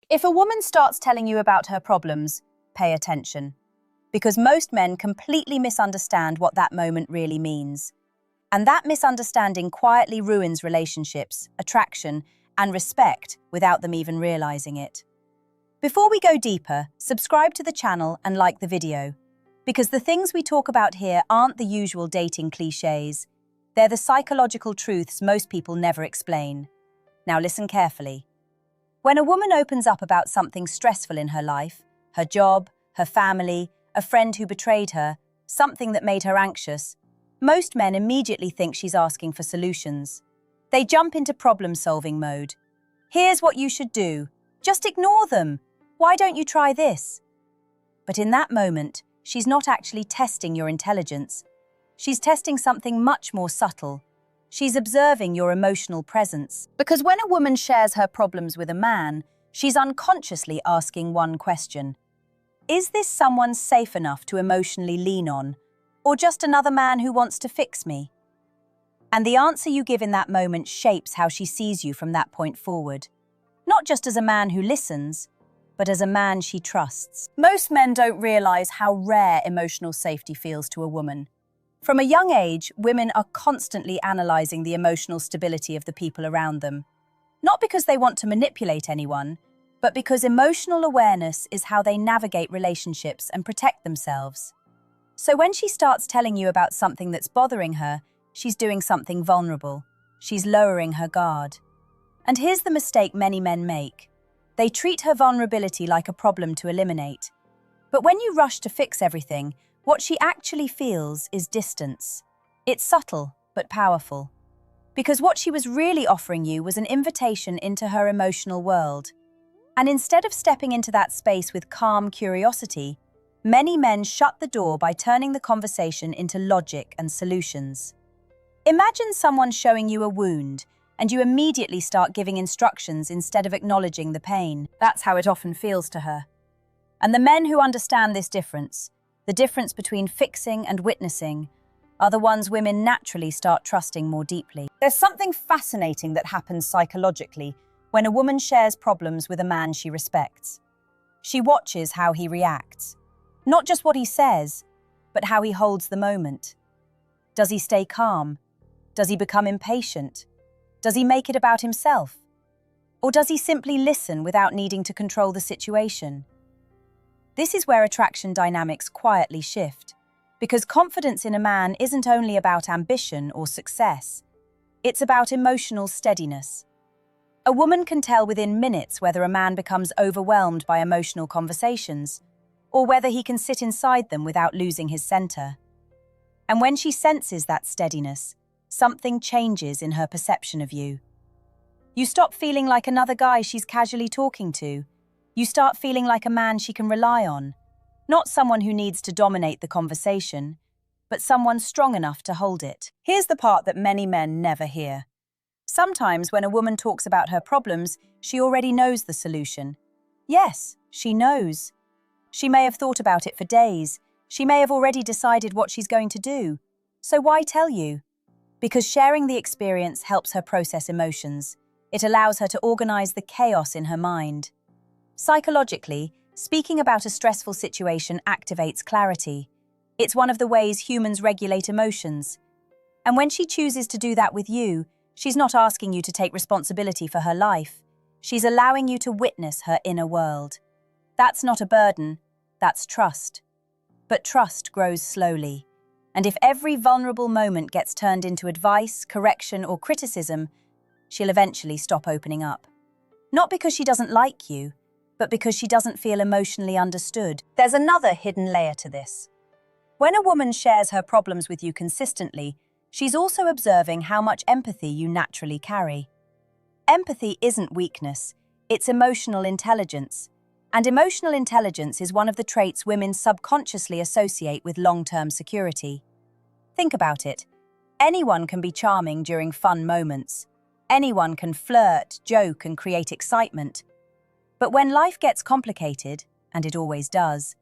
If a woman starts telling you about her problems, pay attention. Because most men completely misunderstand what that moment really means. And that misunderstanding quietly ruins relationships, attraction, and respect without them even realizing it. Before we go deeper, subscribe to the channel and like the video. Because the things we talk about here aren't the usual dating cliches. They're the psychological truths most people never explain. Now listen carefully. When a woman opens up about something stressful in her life, her job, her family, a friend who betrayed her, something that made her anxious, most men immediately think she's asking for solutions. They jump into problem-solving mode. Here's what you should do. Just ignore them. Why don't you try this? But in that moment, she's not actually testing your intelligence. She's testing something much more subtle. She's observing your emotional presence. Because when a woman shares her problems with a man, she's unconsciously asking one question. Is this someone safe enough to emotionally lean on, or just another man who wants to fix me? And the answer you give in that moment shapes how she sees you from that point forward. Not just as a man who listens, but as a man she trusts. Most men don't realize how rare emotional safety feels to a woman. From a young age, women are constantly analyzing the emotional stability of the people around them. Not because they want to manipulate anyone, but because emotional awareness is how they navigate relationships and protect themselves. So when she starts telling you about something that's bothering her, she's doing something vulnerable. She's lowering her guard. And here's the mistake many men make. They treat her vulnerability like a problem to eliminate. But when you rush to fix everything, what she actually feels is distance. It's subtle, but powerful. Because what she was really offering you was an invitation into her emotional world. And instead of stepping into that space with calm curiosity, many men shut the door by turning the conversation into logic and solutions. Imagine someone showing you a wound, and you immediately start giving instructions instead of acknowledging the pain. That's how it often feels to her. And the men who understand this difference, the difference between fixing and witnessing, are the ones women naturally start trusting more deeply. There's something fascinating that happens psychologically when a woman shares problems with a man she respects. She watches how he reacts. Not just what he says, but how he holds the moment. Does he stay calm? Does he become impatient? Does he make it about himself? Or does he simply listen without needing to control the situation? This is where attraction dynamics quietly shift, because confidence in a man isn't only about ambition or success, it's about emotional steadiness. A woman can tell within minutes whether a man becomes overwhelmed by emotional conversations, or whether he can sit inside them without losing his center. And when she senses that steadiness, something changes in her perception of you. You stop feeling like another guy she's casually talking to. You start feeling like a man she can rely on, not someone who needs to dominate the conversation, but someone strong enough to hold it. Here's the part that many men never hear. Sometimes when a woman talks about her problems, she already knows the solution. Yes, she knows. She may have thought about it for days. She may have already decided what she's going to do. So why tell you? Because sharing the experience helps her process emotions. It allows her to organize the chaos in her mind. Psychologically, speaking about a stressful situation activates clarity. It's one of the ways humans regulate emotions. And when she chooses to do that with you, she's not asking you to take responsibility for her life. She's allowing you to witness her inner world. That's not a burden, that's trust. But trust grows slowly. And if every vulnerable moment gets turned into advice, correction, or criticism, she'll eventually stop opening up. Not because she doesn't like you, but because she doesn't feel emotionally understood. There's another hidden layer to this. When a woman shares her problems with you consistently, she's also observing how much empathy you naturally carry. Empathy isn't weakness, it's emotional intelligence. And emotional intelligence is one of the traits women subconsciously associate with long-term security. Think about it. Anyone can be charming during fun moments. Anyone can flirt, joke, and create excitement. But when life gets complicated, and it always does,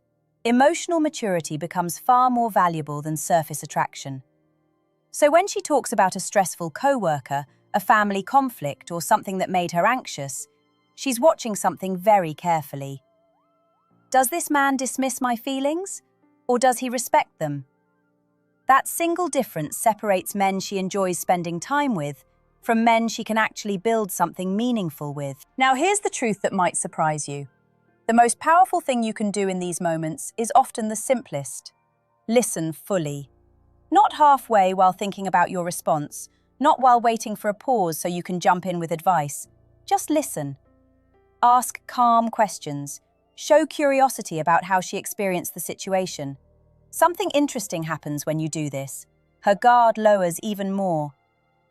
emotional maturity becomes far more valuable than surface attraction. So when she talks about a stressful coworker, a family conflict, or something that made her anxious, She's watching something very carefully. Does this man dismiss my feelings, or does he respect them? That single difference separates men she enjoys spending time with from men she can actually build something meaningful with. Now, here's the truth that might surprise you. The most powerful thing you can do in these moments is often the simplest. Listen fully. Not halfway while thinking about your response, not while waiting for a pause so you can jump in with advice. Just listen. Ask calm questions. Show curiosity about how she experienced the situation. Something interesting happens when you do this. Her guard lowers even more.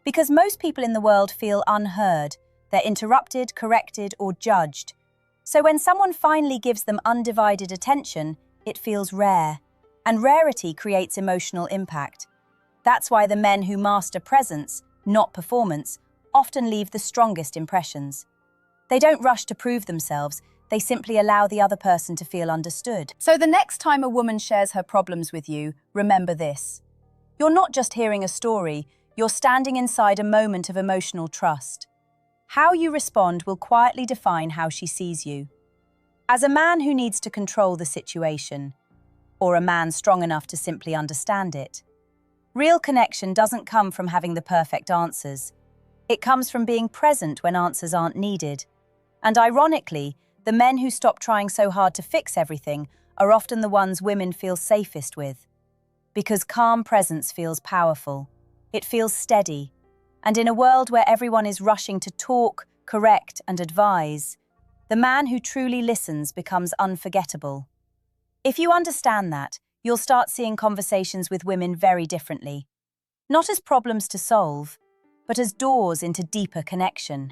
Because most people in the world feel unheard. They're interrupted, corrected, or judged. So when someone finally gives them undivided attention, it feels rare. And rarity creates emotional impact. That's why the men who master presence, not performance, often leave the strongest impressions. They don't rush to prove themselves, they simply allow the other person to feel understood. So the next time a woman shares her problems with you, remember this. You're not just hearing a story, you're standing inside a moment of emotional trust. How you respond will quietly define how she sees you. As a man who needs to control the situation, or a man strong enough to simply understand it. Real connection doesn't come from having the perfect answers. It comes from being present when answers aren't needed. And ironically, the men who stop trying so hard to fix everything are often the ones women feel safest with. Because calm presence feels powerful. It feels steady. And in a world where everyone is rushing to talk, correct, and advise, the man who truly listens becomes unforgettable. If you understand that, you'll start seeing conversations with women very differently. Not as problems to solve, but as doors into deeper connection.